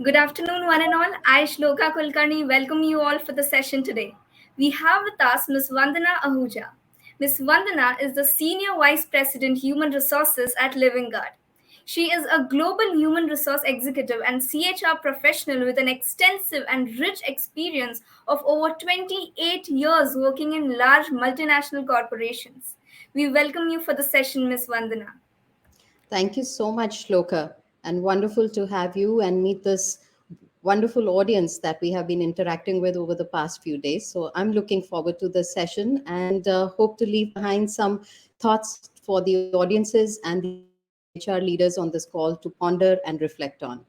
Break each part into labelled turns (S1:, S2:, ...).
S1: Good afternoon, one and all. I, Shloka Kulkarni, welcome you all for the session today. We have with us Ms. Vandana Ahuja. Ms. Vandana is the Senior Vice President Human Resources at Living Guard. She is a global human resource executive and CHR professional with an extensive and rich experience of over 28 years working in large multinational corporations. We welcome you for the session, Ms. Vandana.
S2: Thank you so much, Shloka, and wonderful to have you and meet this wonderful audience that we have been interacting with over the past few days. So I'm looking forward to this session and hope to leave behind some thoughts for the audiences and the HR leaders on this call to ponder and reflect on.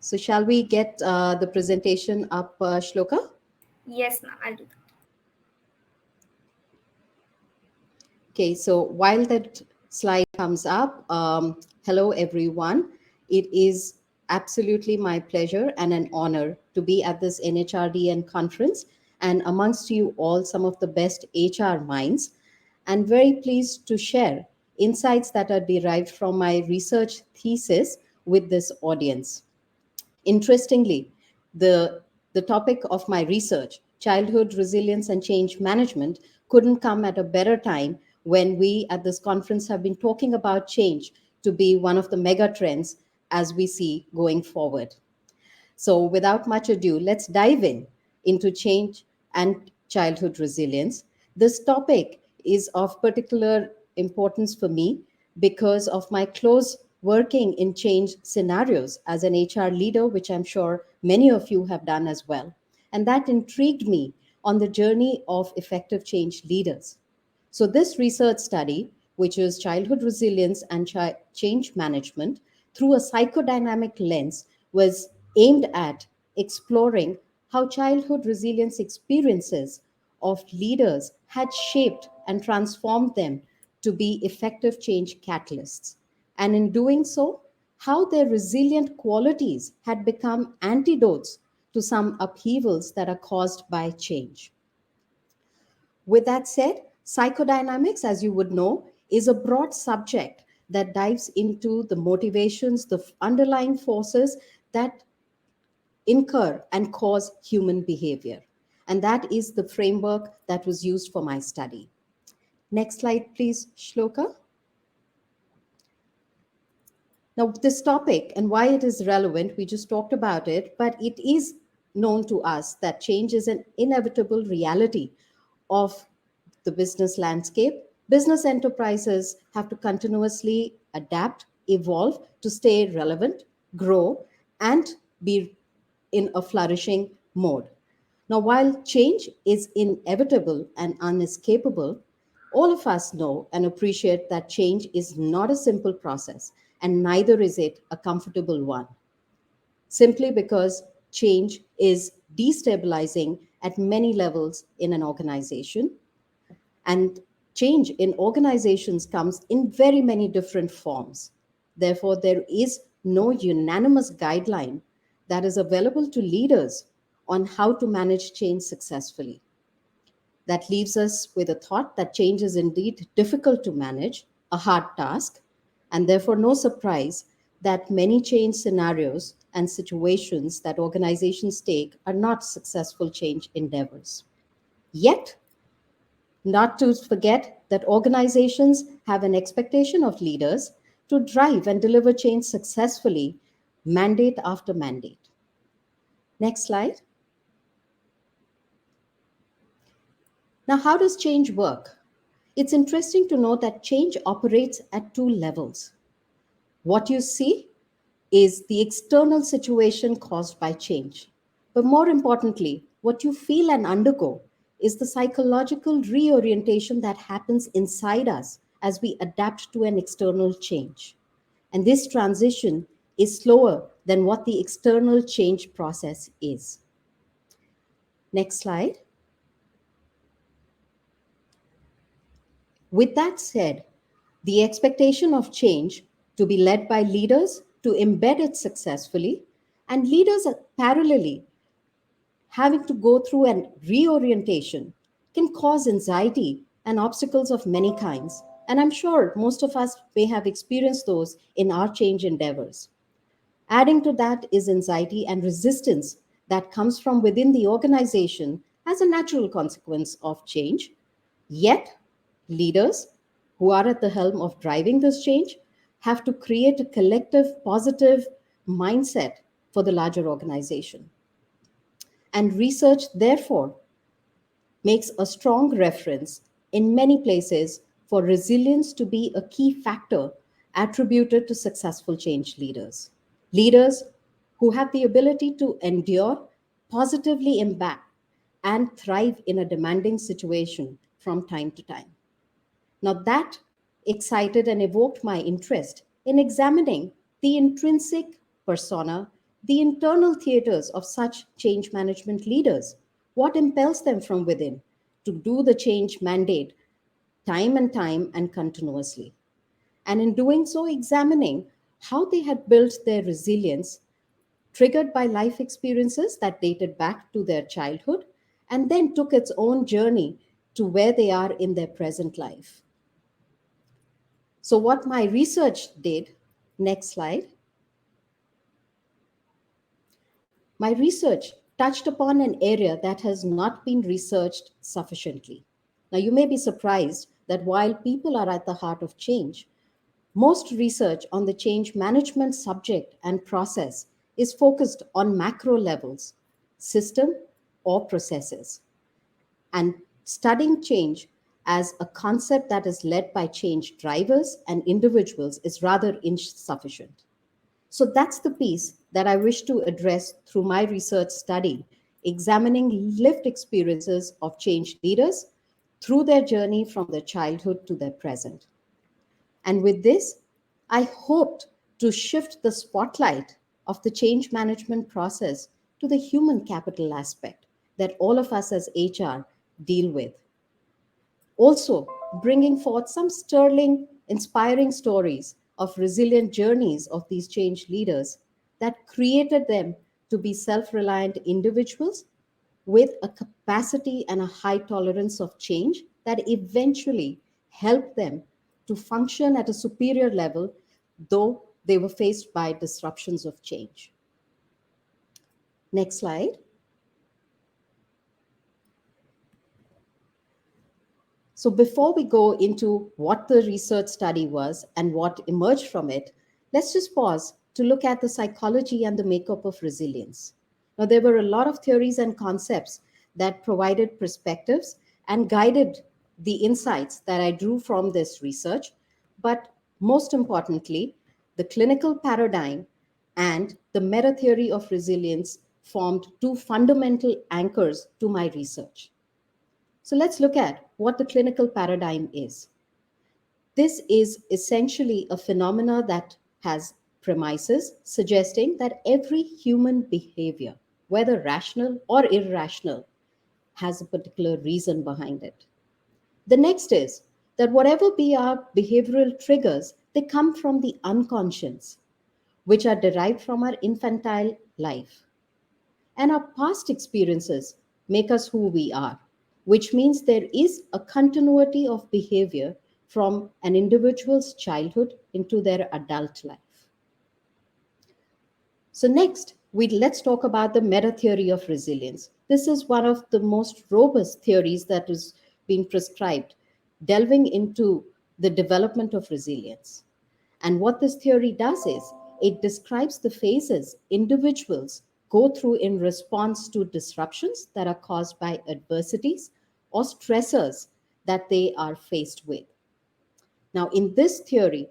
S2: So shall we get the presentation up, Shloka?
S1: Yes, ma'am, I'll do that.
S2: Okay, so while that slide comes up, hello everyone. It is absolutely my pleasure and an honor to be at this NHRDN conference and amongst you all some of the best HR minds, and very pleased to share insights that are derived from my research thesis with this audience. Interestingly, the topic of my research, childhood resilience and change management, couldn't come at a better time when we at this conference have been talking about change to be one of the mega trends as we see going forward. So, without much ado, let's dive in into change and childhood resilience. This topic is of particular importance for me because of my close working in change scenarios as an HR leader, which I'm sure many of you have done as well. And that intrigued me on the journey of effective change leaders. So, this research study, which is childhood resilience and change management through a psychodynamic lens, was aimed at exploring how childhood resilience experiences of leaders had shaped and transformed them to be effective change catalysts. And in doing so, how their resilient qualities had become antidotes to some upheavals that are caused by change. With that said, psychodynamics, as you would know, is a broad subject that dives into the motivations, the underlying forces that incur and cause human behavior. And that is the framework that was used for my study. Next slide, please, Shloka. Now, this topic and why it is relevant, we just talked about it, but it is known to us that change is an inevitable reality of the business landscape. Business enterprises have to continuously adapt, evolve to stay relevant, grow, and be in a flourishing mode. Now, while change is inevitable and unescapable, all of us know and appreciate that change is not a simple process, and neither is it a comfortable one, simply because change is destabilizing at many levels in an organization. And change in organizations comes in very many different forms. Therefore, there is no unanimous guideline that is available to leaders on how to manage change successfully. That leaves us with a thought that change is indeed difficult to manage, a hard task, and therefore no surprise that many change scenarios and situations that organizations take are not successful change endeavors. Yet, not to forget that organizations have an expectation of leaders to drive and deliver change successfully, mandate after mandate. Next slide. Now, how does change work? It's interesting to know that change operates at two levels. What you see is the external situation caused by change. But more importantly, what you feel and undergo is the psychological reorientation that happens inside us as we adapt to an external change. And this transition is slower than what the external change process is. Next slide. With that said, the expectation of change to be led by leaders to embed it successfully, and leaders are parallelly having to go through an reorientation can cause anxiety and obstacles of many kinds. And I'm sure most of us may have experienced those in our change endeavors. Adding to that is anxiety and resistance that comes from within the organization as a natural consequence of change. Yet, leaders who are at the helm of driving this change have to create a collective positive mindset for the larger organization. And research, therefore, makes a strong reference in many places for resilience to be a key factor attributed to successful change leaders. Leaders who have the ability to endure, positively impact, and thrive in a demanding situation from time to time. Now, that excited and evoked my interest in examining the intrinsic persona, the internal theaters of such change management leaders. What impels them from within to do the change mandate time and continuously? And in doing so, examining how they had built their resilience, triggered by life experiences that dated back to their childhood, and then took its own journey to where they are in their present life. So, what my research did, next slide, my research touched upon an area that has not been researched sufficiently. Now, you may be surprised that while people are at the heart of change, most research on the change management subject and process is focused on macro levels, system, or processes. And studying change as a concept that is led by change drivers and individuals is rather insufficient. So that's the piece that I wish to address through my research study, examining lived experiences of change leaders through their journey from their childhood to their present. And with this, I hoped to shift the spotlight of the change management process to the human capital aspect that all of us as HR deal with. Also, bringing forth some sterling, inspiring stories of resilient journeys of these change leaders that created them to be self reliant individuals with a capacity and a high tolerance of change that eventually helped them to function at a superior level, though they were faced by disruptions of change. Next slide. So, before we go into what the research study was and what emerged from it, let's just pause to look at the psychology and the makeup of resilience. Now, there were a lot of theories and concepts that provided perspectives and guided the insights that I drew from this research, but most importantly, the clinical paradigm and the meta theory of resilience formed two fundamental anchors to my research. So let's look at what the clinical paradigm is. This is essentially a phenomena that has premises suggesting that every human behavior, whether rational or irrational, has a particular reason behind it. The next is that whatever be our behavioral triggers, they come from the unconscious, which are derived from our infantile life. And our past experiences make us who we are, which means there is a continuity of behavior from an individual's childhood into their adult life. So next, let's talk about the meta theory of resilience. This is one of the most robust theories that is being prescribed, delving into the development of resilience. And what this theory does is it describes the phases individuals go through in response to disruptions that are caused by adversities or stressors that they are faced with. Now, in this theory,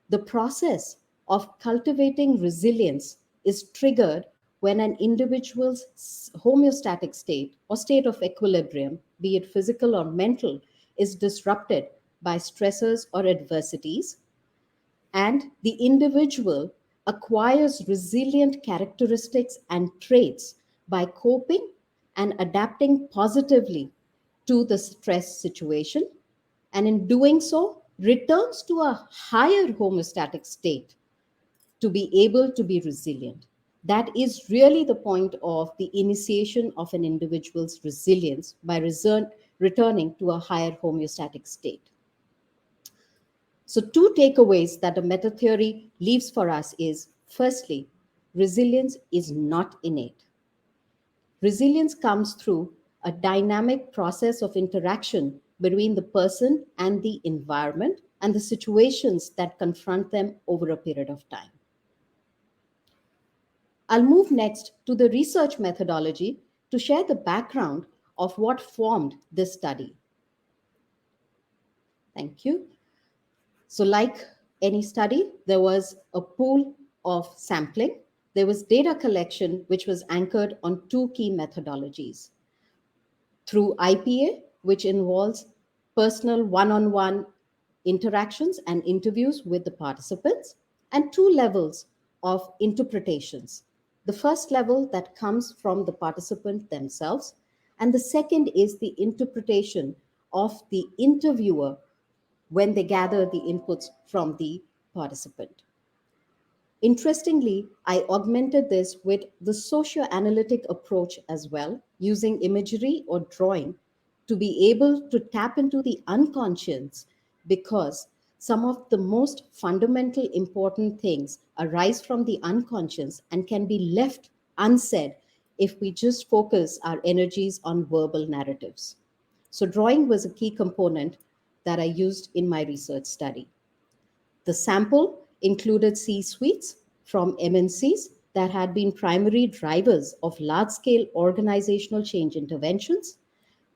S2: the process of cultivating resilience is triggered when an individual's homeostatic state or state of equilibrium, be it physical or mental, is disrupted by stressors or adversities, and the individual acquires resilient characteristics and traits by coping and adapting positively to the stress situation, and in doing so returns to a higher homeostatic state to be able to be resilient. That is really the point of the initiation of an individual's resilience by returning to a higher homeostatic state. So, two takeaways that the meta theory leaves for us is firstly, resilience is not innate. Resilience comes through a dynamic process of interaction between the person and the environment and the situations that confront them over a period of time. I'll move next to the research methodology to share the background of what formed this study. Thank you. So, like any study, there was a pool of sampling. There was data collection, which was anchored on two key methodologies through IPA, which involves personal one on one interactions and interviews with the participants, and two levels of interpretations. The first level that comes from the participant themselves, and the second is the interpretation of the interviewer when they gather the inputs from the participant. Interestingly, I augmented this with the socioanalytic approach as well, using imagery or drawing to be able to tap into the unconscious because some of the most fundamental important things arise from the unconscious and can be left unsaid if we just focus our energies on verbal narratives. So, drawing was a key component that I used in my research study. The sample included C suites from MNCs that had been primary drivers of large scale organizational change interventions.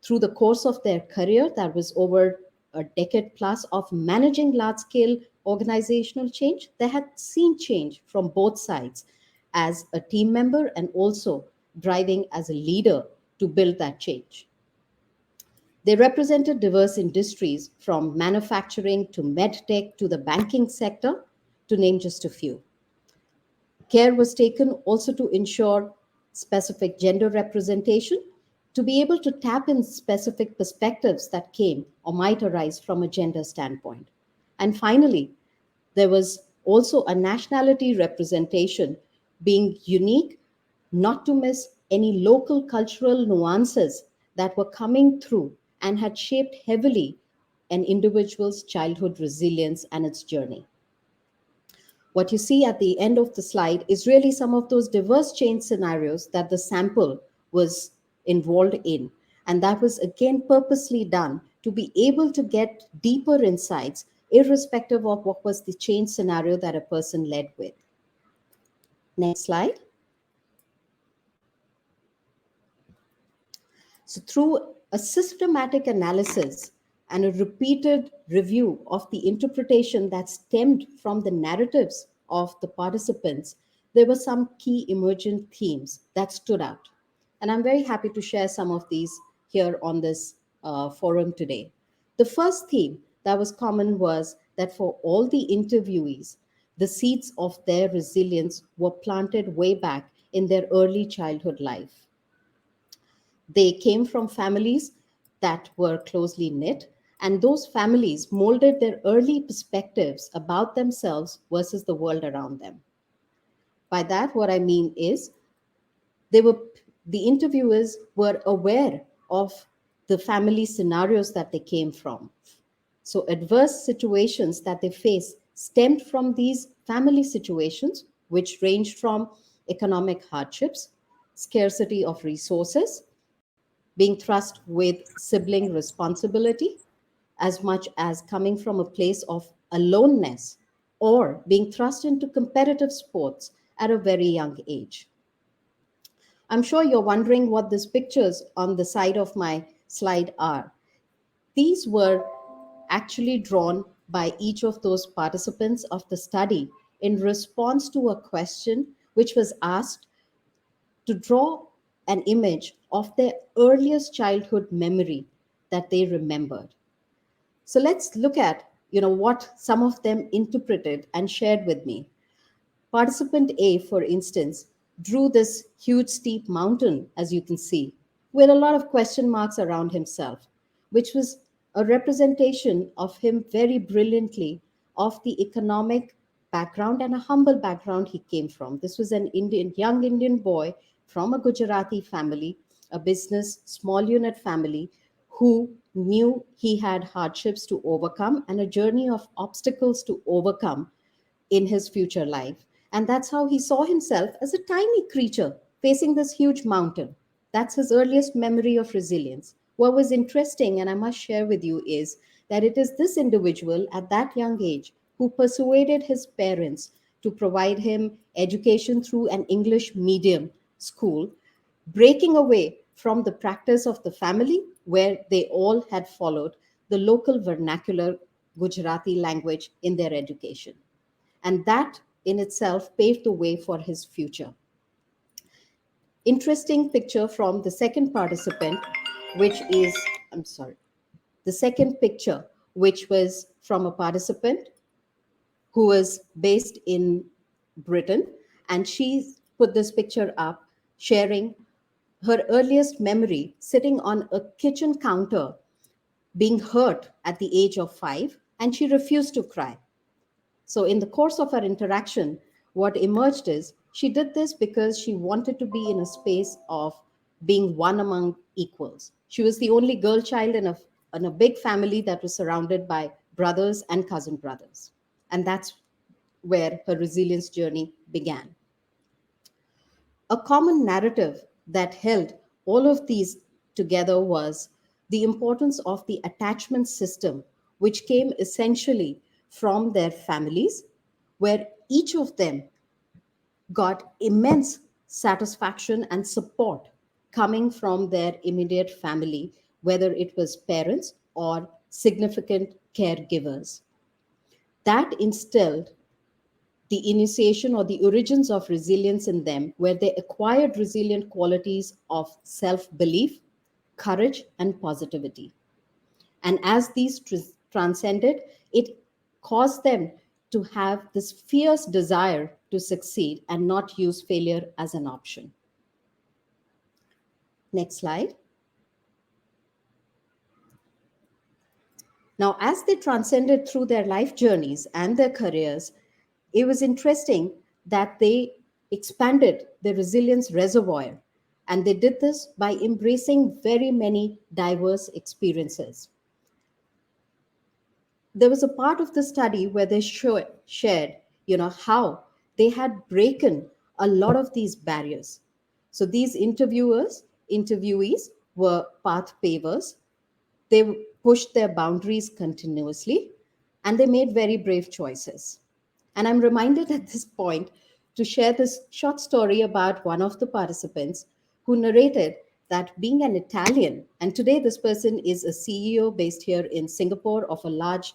S2: Through the course of their career, that was over a decade plus of managing large scale organizational change, they had seen change from both sides as a team member and also driving as a leader to build that change. They represented diverse industries from manufacturing to medtech to the banking sector, to name just a few. Care was taken also to ensure specific gender representation, to be able to tap in specific perspectives that came or might arise from a gender standpoint. And finally, there was also a nationality representation being unique, not to miss any local cultural nuances that were coming through and had shaped heavily an individual's childhood resilience and its journey. What you see at the end of the slide is really some of those diverse change scenarios that the sample was involved in. And that was again purposely done to be able to get deeper insights, irrespective of what was the change scenario that a person led with. Next slide. So, through a systematic analysis and a repeated review of the interpretation that stemmed from the narratives of the participants, there were some key emergent themes that stood out. And I'm very happy to share some of these here on this forum today. The first theme that was common was that for all the interviewees, the seeds of their resilience were planted way back in their early childhood life. They came from families that were closely knit, and those families molded their early perspectives about themselves versus the world around them. By that, what I mean is they were the interviewers were aware of the family scenarios that they came from. So adverse situations that they face stemmed from these family situations, which ranged from economic hardships, scarcity of resources, being thrust with sibling responsibility, as much as coming from a place of aloneness or being thrust into competitive sports at a very young age. I'm sure you're wondering what these pictures on the side of my slide are. These were actually drawn by each of those participants of the study in response to a question which was asked to draw an image of their earliest childhood memory that they remembered. So let's look at what some of them interpreted and shared with me. Participant A, for instance, drew this huge steep mountain, as you can see, with a lot of question marks around himself, which was a representation of him very brilliantly of the economic background and a humble background he came from. This was an young Indian boy from a Gujarati family, a business small unit family, who knew he had hardships to overcome and a journey of obstacles to overcome in his future life. And that's how he saw himself as a tiny creature facing this huge mountain. That's his earliest memory of resilience. What was interesting, and I must share with you, is that it is this individual at that young age who persuaded his parents to provide him education through an English medium school, breaking away from the practice of the family where they all had followed the local vernacular Gujarati language in their education. And that in itself paved the way for his future. Interesting picture from the second participant, which is, I'm sorry, the second picture, which was from a participant who was based in Britain. And she put this picture up sharing her earliest memory sitting on a kitchen counter being hurt at the age of 5, and she refused to cry. So, in the course of our interaction, what emerged is she did this because she wanted to be in a space of being one among equals. She was the only girl child in a big family that was surrounded by brothers and cousin brothers. And that's where her resilience journey began. A common narrative that held all of these together was the importance of the attachment system, which came essentially from their families, where each of them got immense satisfaction and support coming from their immediate family, whether it was parents or significant caregivers. That instilled the initiation or the origins of resilience in them, where they acquired resilient qualities of self belief, courage, and positivity. And as these transcended, it caused them to have this fierce desire to succeed and not use failure as an option. Next slide. Now, as they transcended through their life journeys and their careers, it was interesting that they expanded the resilience reservoir. And they did this by embracing very many diverse experiences. There was a part of the study where they shared, how they had broken a lot of these barriers. So these interviewees were path pavers. They pushed their boundaries continuously, and they made very brave choices. And I'm reminded at this point to share this short story about one of the participants who narrated that being an Italian, and today this person is a CEO based here in Singapore of a large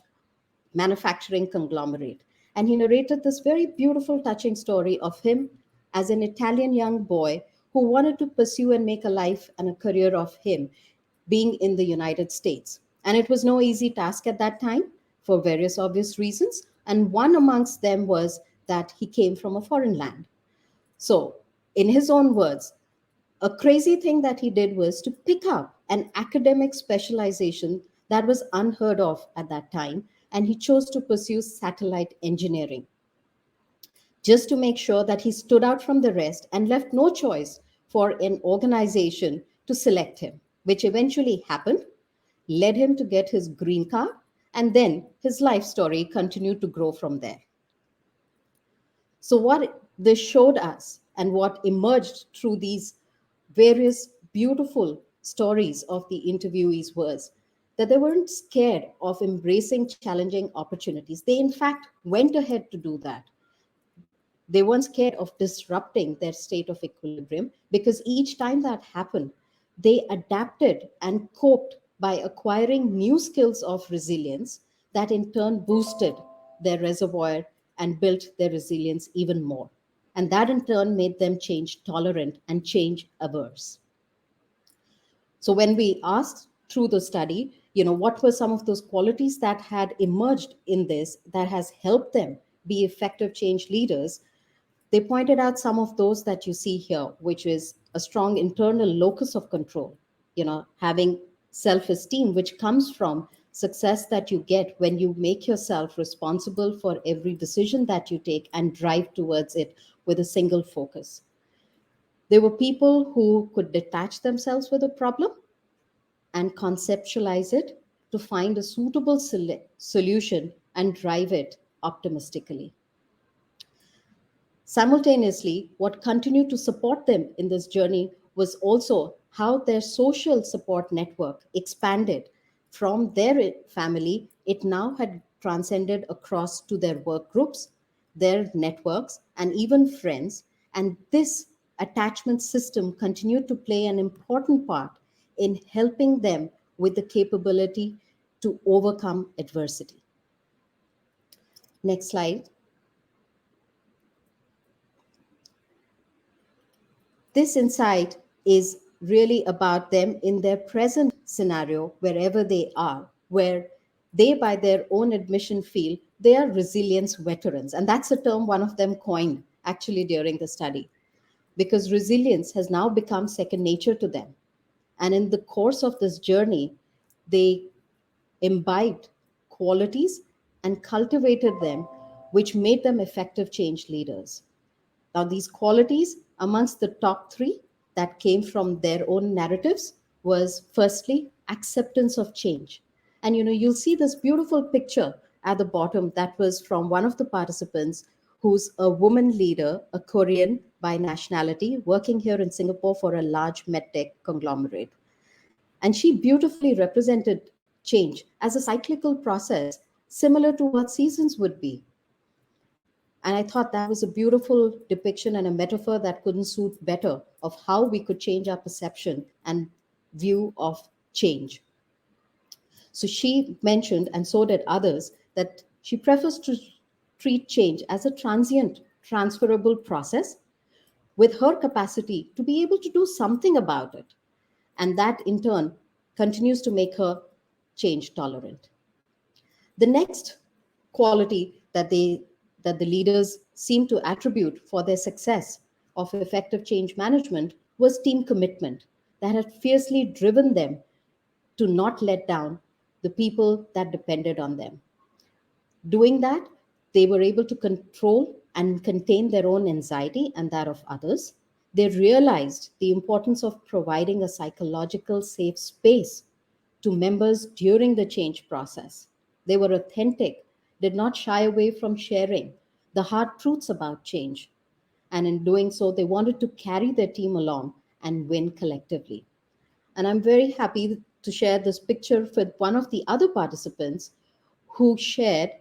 S2: manufacturing conglomerate. And he narrated this very beautiful, touching story of him as an Italian young boy who wanted to pursue and make a life and a career of him being in the United States. And it was no easy task at that time for various obvious reasons. And one amongst them was that he came from a foreign land. So, in his own words, a crazy thing that he did was to pick up an academic specialization that was unheard of at that time, and he chose to pursue satellite engineering just to make sure that he stood out from the rest and left no choice for an organization to select him, which eventually happened, led him to get his green card, and then his life story continued to grow from there. So, what this showed us and what emerged through these various beautiful stories of the interviewees was that they weren't scared of embracing challenging opportunities. They, in fact, went ahead to do that. They weren't scared of disrupting their state of equilibrium because each time that happened, they adapted and coped by acquiring new skills of resilience that in turn boosted their reservoir and built their resilience even more. And that in turn made them change tolerant and change averse. So when we asked through the study, what were some of those qualities that had emerged in this that has helped them be effective change leaders, they pointed out some of those that you see here, which is a strong internal locus of control, having self-esteem, which comes from success that you get when you make yourself responsible for every decision that you take and drive towards it with a single focus. There were people who could detach themselves with a problem and conceptualize it to find a suitable solution and drive it optimistically. Simultaneously, what continued to support them in this journey was also how their social support network expanded from their family. It now had transcended across to their work groups, their networks, and even friends. And this attachment system continued to play an important part in helping them with the capability to overcome adversity. Next slide. This insight is really about them in their present scenario, wherever they are, where they, by their own admission, feel they are resilience veterans. And that's a term one of them coined actually during the study, because resilience has now become second nature to them. And in the course of this journey, they imbibed qualities and cultivated them, which made them effective change leaders. Now, these qualities, amongst the top three that came from their own narratives, was firstly acceptance of change. And you'll see this beautiful picture at the bottom that was from one of the participants who's a woman leader, a Korean by nationality, working here in Singapore for a large medtech conglomerate. And she beautifully represented change as a cyclical process similar to what seasons would be. And I thought that was a beautiful depiction and a metaphor that couldn't suit better of how we could change our perception and view of change. So she mentioned, and so did others, that she prefers to treat change as a transient, transferable process with her capacity to be able to do something about it. And that in turn continues to make her change tolerant. The next quality that the leaders seem to attribute for their success of effective change management was team commitment that had fiercely driven them to not let down the people that depended on them. Doing that, they were able to control and contain their own anxiety and that of others. They realized the importance of providing a psychological safe space to members during the change process. They were authentic, did not shy away from sharing the hard truths about change. And in doing so, they wanted to carry their team along and win collectively. And I'm very happy to share this picture with one of the other participants who shared,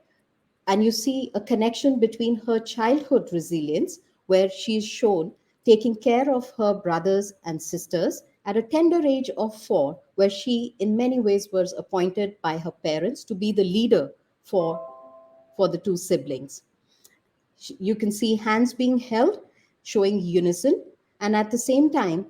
S2: and you see a connection between her childhood resilience, where she's shown taking care of her brothers and sisters at a tender age of 4, where she, in many ways, was appointed by her parents to be the leader for the two siblings. You can see hands being held, showing unison, and at the same time,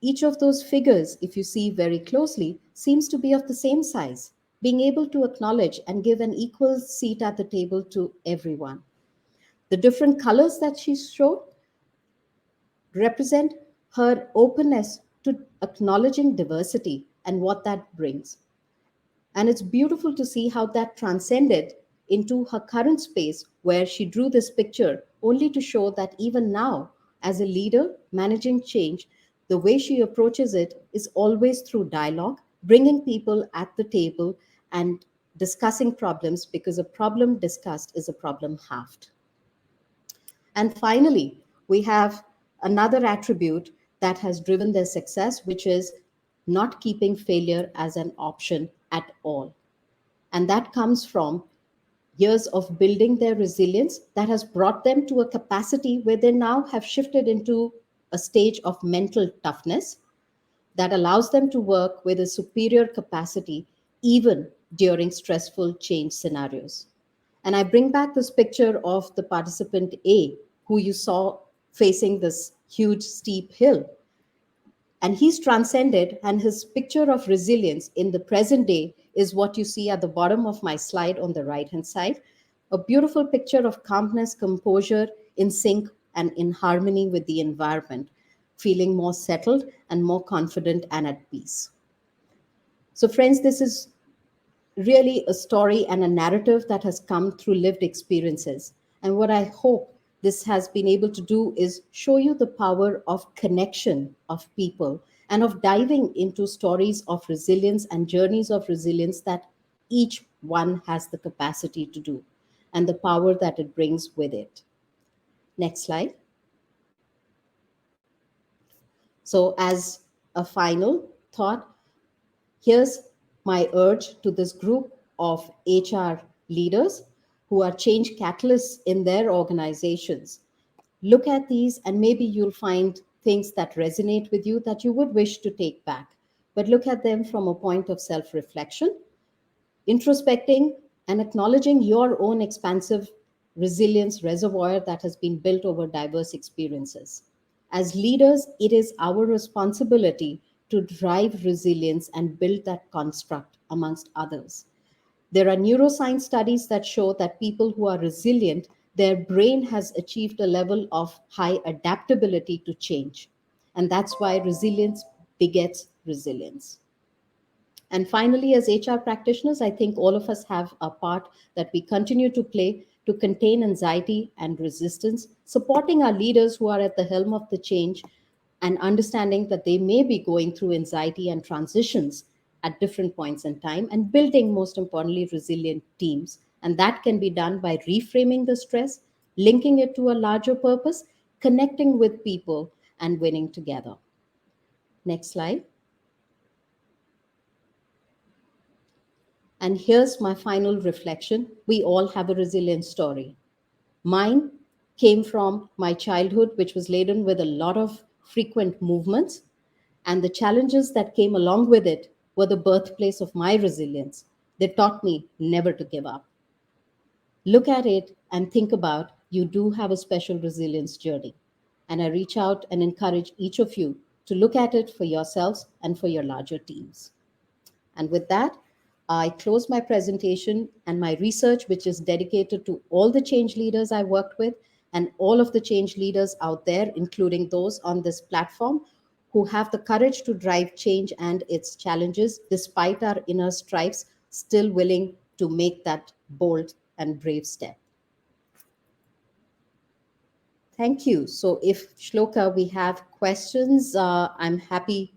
S2: each of those figures, if you see very closely, seems to be of the same size, being able to acknowledge and give an equal seat at the table to everyone. The different colors that she showed represent her openness to acknowledging diversity and what that brings. And it's beautiful to see how that transcended into her current space, where she drew this picture only to show that even now, as a leader managing change, the way she approaches it is always through dialogue, bringing people at the table and discussing problems, because a problem discussed is a problem halved. And finally, we have another attribute that has driven their success, which is not keeping failure as an option at all. And that comes from years of building their resilience that has brought them to a capacity where they now have shifted into a stage of mental toughness that allows them to work with a superior capacity even during stressful change scenarios. And I bring back this picture of the participant A, who you saw facing this huge steep hill. And he's transcended, and his picture of resilience in the present day is what you see at the bottom of my slide on the right hand side. A beautiful picture of calmness, composure, in sync and in harmony with the environment, feeling more settled and more confident and at peace. So, friends, this is really a story and a narrative that has come through lived experiences. And what I hope this has been able to do is show you the power of connection of people and of diving into stories of resilience and journeys of resilience that each one has the capacity to do, and the power that it brings with it. Next slide. So, as a final thought, here's my urge to this group of HR leaders who are change catalysts in their organizations. Look at these, and maybe you'll find things that resonate with you that you would wish to take back. But look at them from a point of self reflection, introspecting, and acknowledging your own expansive resilience reservoir that has been built over diverse experiences. As leaders, it is our responsibility to drive resilience and build that construct amongst others. There are neuroscience studies that show that people who are resilient, their brain has achieved a level of high adaptability to change. And that's why resilience begets resilience. And finally, as HR practitioners, I think all of us have a part that we continue to play to contain anxiety and resistance, supporting our leaders who are at the helm of the change and understanding that they may be going through anxiety and transitions at different points in time, and building, most importantly, resilient teams. And that can be done by reframing the stress, linking it to a larger purpose, connecting with people, and winning together. Next slide. And here's my final reflection. We all have a resilient story. Mine came from my childhood, which was laden with a lot of frequent movements, and the challenges that came along with it were the birthplace of my resilience. They taught me never to give up. Look at it and think about you do have a special resilience journey. And I reach out and encourage each of you to look at it for yourselves and for your larger teams. And with that, I close my presentation and my research, which is dedicated to all the change leaders I worked with and all of the change leaders out there, including those on this platform who have the courage to drive change and its challenges despite our inner strifes, still willing to make that bold and brave step. Thank you. So, if Shloka, we have questions, I'm happy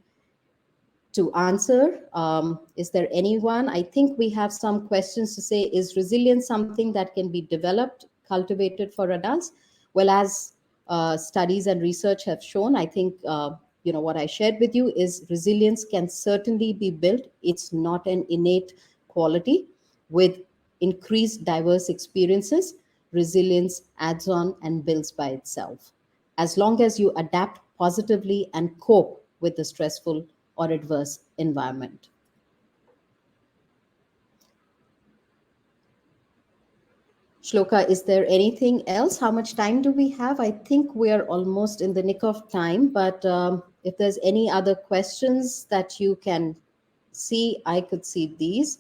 S2: to answer. Is there anyone? I think we have some questions to say. Is resilience something that can be developed, cultivated for adults? Well, as studies and research have shown, I think what I shared with you is resilience can certainly be built. It's not an innate quality. With increased diverse experiences, resilience adds on and builds by itself, as long as you adapt positively and cope with the stressful or adverse environment. Shloka, is there anything else? How much time do we have? I think we are almost in the nick of time, but if there's any other questions that you can see, I could see these.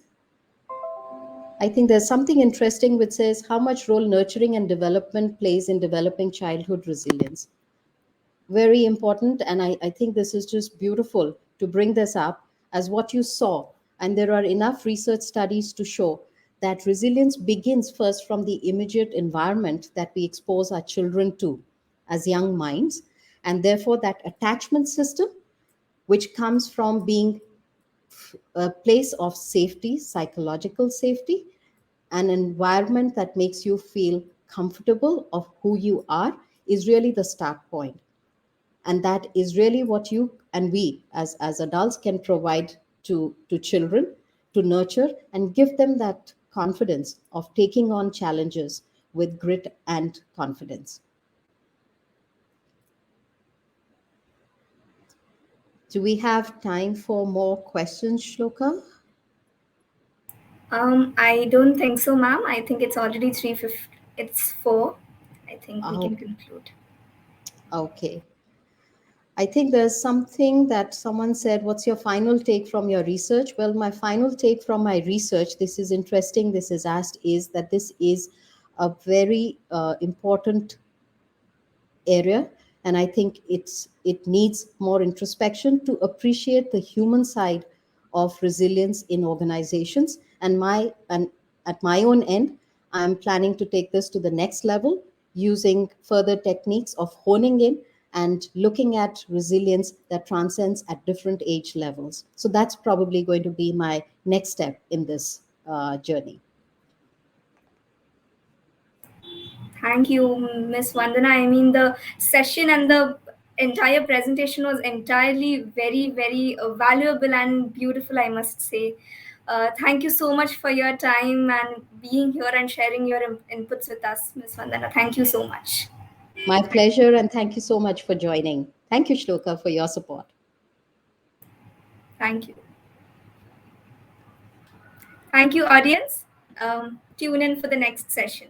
S2: I think there's something interesting which says how much role nurturing and development plays in developing childhood resilience. Very important, and I think this is just beautiful to bring this up as what you saw. And there are enough research studies to show that resilience begins first from the immediate environment that we expose our children to as young minds, and therefore that attachment system, which comes from being a place of safety, psychological safety, an environment that makes you feel comfortable of who you are, is really the start point. And that is really what you and we as adults can provide to children, to nurture and give them that confidence of taking on challenges with grit and confidence. Do we have time for more questions, Shloka?
S1: I don't think so, ma'am. I think it's already 3:50. It's 4. I think we can
S2: Oh,
S1: conclude.
S2: okay. I think there's something that someone said, what's your final take from your research? Well, my final take from my research, this is interesting, this is asked, is that this is a very important area, and I think it needs more introspection to appreciate the human side of resilience in organizations. And at my own end, I'm planning to take this to the next level using further techniques of honing in and looking at resilience that transcends at different age levels. So that's probably going to be my next step in this journey.
S1: Thank you, Miss Vandana. I mean, the session and the entire presentation was entirely very valuable and beautiful, I must say. Thank you so much for your time and being here and sharing your inputs with us, Miss Vandana. Thank you so much.
S2: My pleasure, and thank you so much for joining. Thank you, Shloka, for your support.
S1: Thank you. Thank you, audience. Tune in for the next session.